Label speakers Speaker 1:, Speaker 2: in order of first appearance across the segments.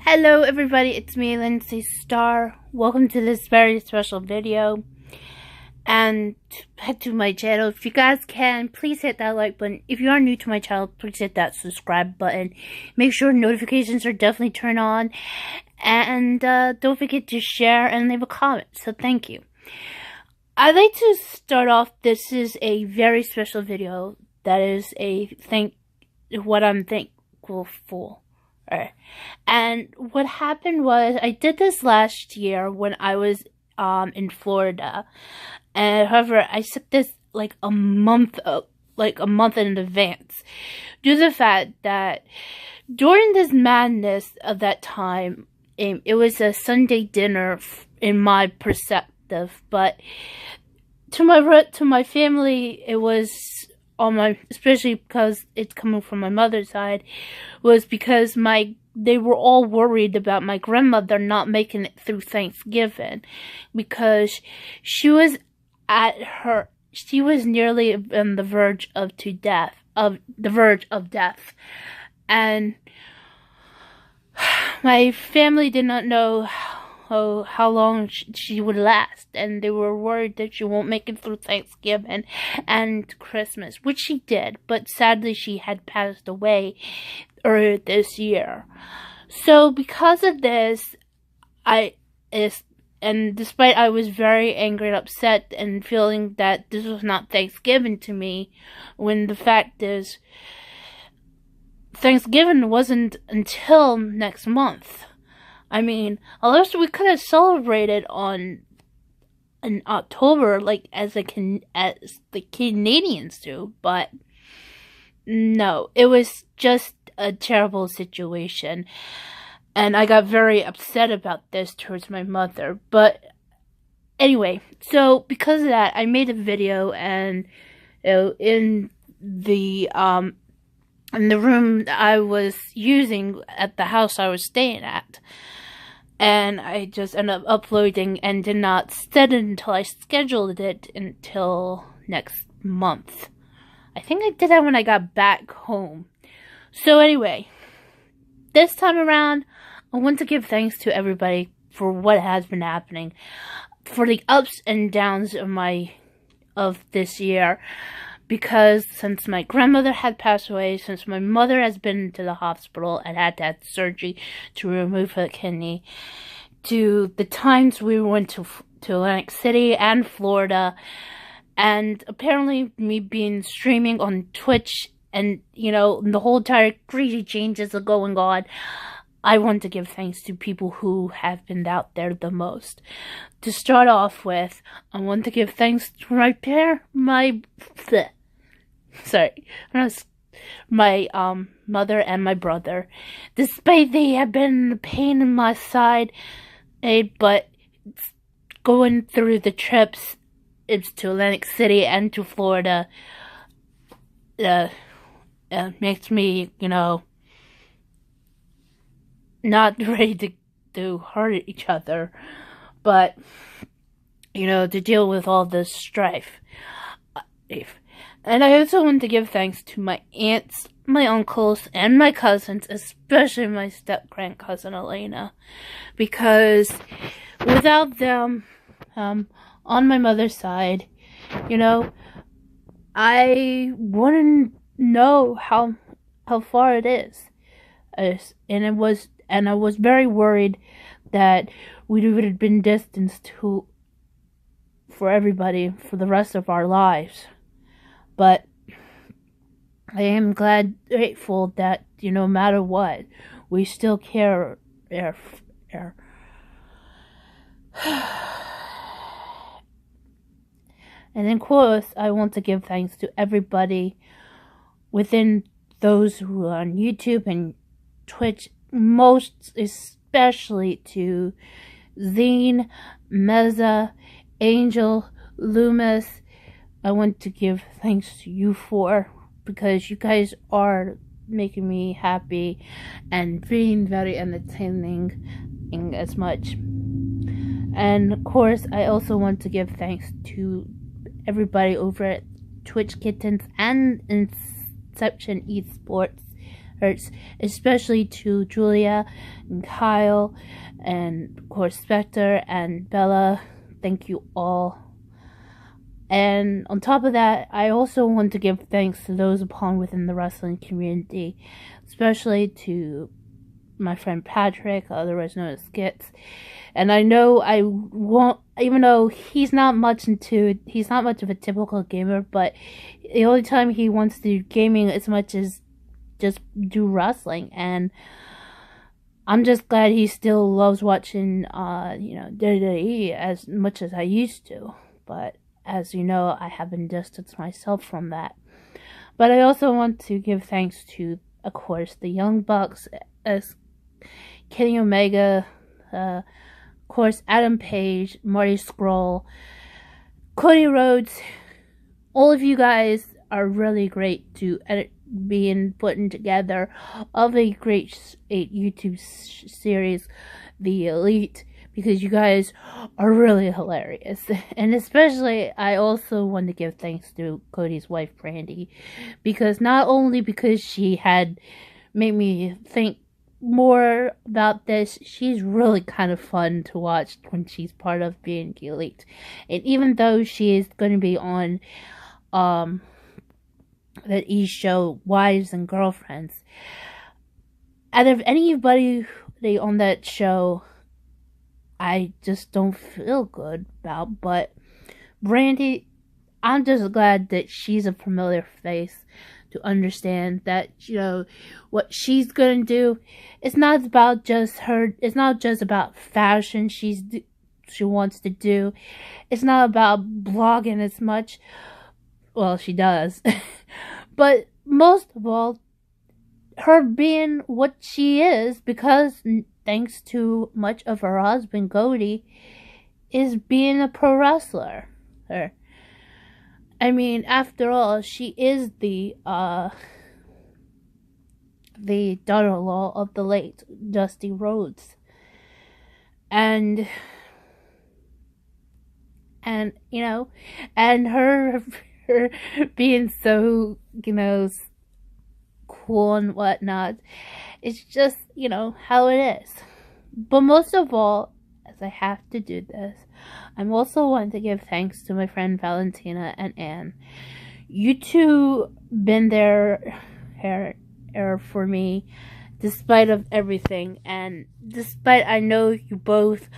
Speaker 1: Hello everybody, it's me, Lindsay Star. Welcome to this very special video. And head to my channel. If you guys can, please hit that like button. If you are new to my channel, please hit that subscribe button. Make sure notifications are definitely turned on. And don't forget to share and leave a comment. So thank you. I'd like to start off, this is a very special video. That is what I'm thankful for. And what happened was, I did this last year when I was in Florida, and however I set this like a month in advance, due to the fact that during this madness of that time, it was a Sunday dinner in my perspective, but to my family it was especially because it's coming from my mother's side, was because they were all worried about my grandmother not making it through Thanksgiving, because she was nearly on the verge of death, and my family did not know how long she would last, and they were worried that she won't make it through Thanksgiving and Christmas, which she did, but sadly she had passed away earlier this year. So because of this, despite I was very angry and upset and feeling that this was not Thanksgiving to me, when the fact is Thanksgiving wasn't until next month. I mean, unless we could have celebrated in October, like as the Canadians do, but no, it was just a terrible situation, and I got very upset about this towards my mother. But anyway, so because of that, I made a video, and in the room I was using at the house I was staying at. And I just ended up uploading and did not set it until I scheduled it until next month. I think I did that when I got back home. So anyway, this time around, I want to give thanks to everybody for what has been happening, for the ups and downs of this year. Because since my grandmother had passed away, since my mother has been to the hospital and had to have surgery to remove her kidney, to the times we went to Atlantic City and Florida, and apparently me being streaming on Twitch, and the whole entire crazy changes are going on, I want to give thanks to people who have been out there the most. To start off with, I want to give thanks to my mother and my brother. Despite they have been a pain in my side, but going through the trips, it's to Atlantic City and to Florida, makes me, not ready to hurt each other, but, to deal with all this strife. And I also want to give thanks to my aunts, my uncles, and my cousins, especially my step-grandcousin Elena, because without them, on my mother's side, I wouldn't know how far it is. And I was very worried that we would have been distanced for everybody for the rest of our lives. But I am grateful that, no matter what, we still care. And of course, I want to give thanks to everybody within those who are on YouTube and Twitch, most especially to Zine, Meza, Angel, Loomis. I want to give thanks to you because you guys are making me happy and being very entertaining as much. And of course, I also want to give thanks to everybody over at Twitch Kittens and Inception Esports hurts, especially to Julia and Kyle and of course Spectre and Bella. Thank you all. And on top of that, I also want to give thanks to those upon within the wrestling community, especially to my friend Patrick, otherwise known as Skits. And I know I won't, even though he's not much of a typical gamer, but the only time he wants to do gaming as much as just do wrestling. And I'm just glad he still loves watching, WWE as much as I used to. But as you know, I have been distanced myself from that. But I also want to give thanks to, of course, the Young Bucks, as Kenny Omega, of course, Adam Page, Marty Scurll, Cody Rhodes. All of you guys are really great to being putting together of a great YouTube series, The Elite, because you guys are really hilarious. And especially, I also want to give thanks to Cody's wife, Brandi, because not only because she had made me think more about this, she's really kind of fun to watch when she's part of being the Elite. And even though she is going to be on that show Wives and Girlfriends, out of anybody on that show, I just don't feel good about. But Brandi, I'm just glad that she's a familiar face to understand that, what she's gonna do. It's not about just her. It's not just about fashion she wants to do. It's not about blogging as much. Well, she does. But most of all, her being what she is, because thanks to much of her husband, Cody, is being a pro wrestler. I mean, after all, she is the daughter-in-law of the late Dusty Rhodes. And her being so, cool and whatnot. It's just, how it is. But most of all, as I have to do this, I'm also wanting to give thanks to my friend Valentina and Ann. You two been there for me, despite of everything, and despite I know you both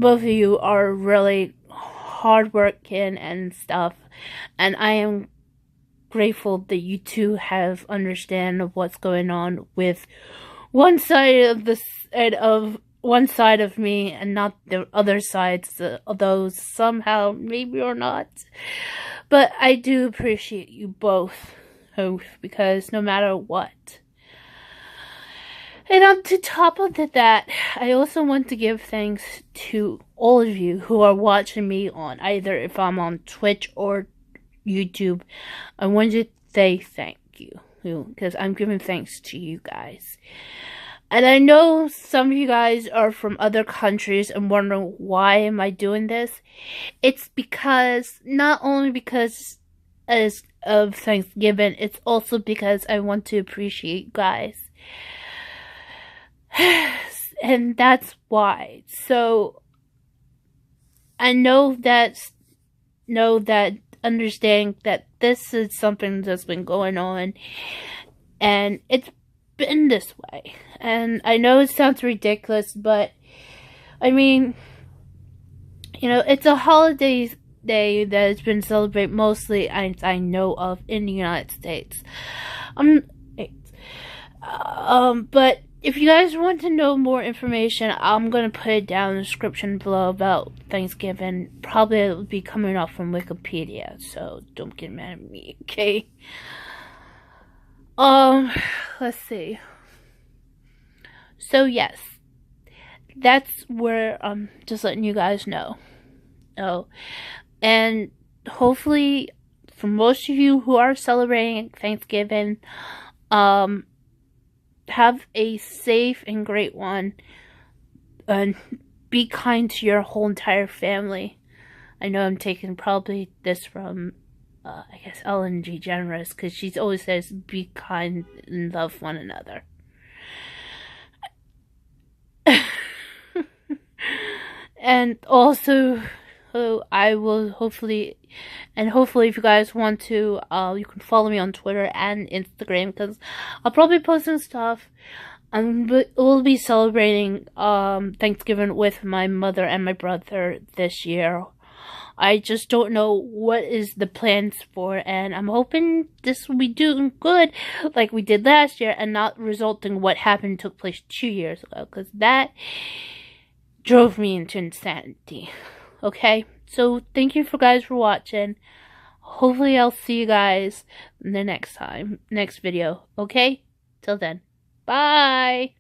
Speaker 1: of you are really hardworking and stuff, and I am grateful that you two have understand of what's going on with one side of me and not the other sides, although somehow maybe or not. But I do appreciate you both, because no matter what. And on to top of that, I also want to give thanks to all of you who are watching me on either if I'm on Twitch or YouTube. I want to say thank you, because I'm giving thanks to you guys. And I know some of you guys are from other countries and wondering why am I doing this. It's because, not only because of Thanksgiving, it's also because I want to appreciate you guys. And that's why. So I understand that this is something that's been going on, and it's been this way. And I know it sounds ridiculous, but I mean, it's a holiday day that has been celebrated mostly, as I know of, in the United States. But if you guys want to know more information, I'm going to put it down in the description below about Thanksgiving. Probably it will be coming off from Wikipedia, so don't get mad at me, okay? Let's see. So yes, that's where I'm just letting you guys know. Oh, and hopefully for most of you who are celebrating Thanksgiving, have a safe and great one, and be kind to your whole entire family. I know I'm taking probably this from I guess Ellen DeGeneres, because she always says, be kind and love one another. And also, I will hopefully if you guys want to, you can follow me on Twitter and Instagram, because I'll probably post some stuff. We'll be celebrating Thanksgiving with my mother and my brother this year. I just don't know what is the plans for, and I'm hoping this will be doing good like we did last year, and not resulting what took place 2 years ago, because that drove me into insanity. Okay, so thank you guys for watching. Hopefully I'll see you guys in the next video. Okay, till then, bye.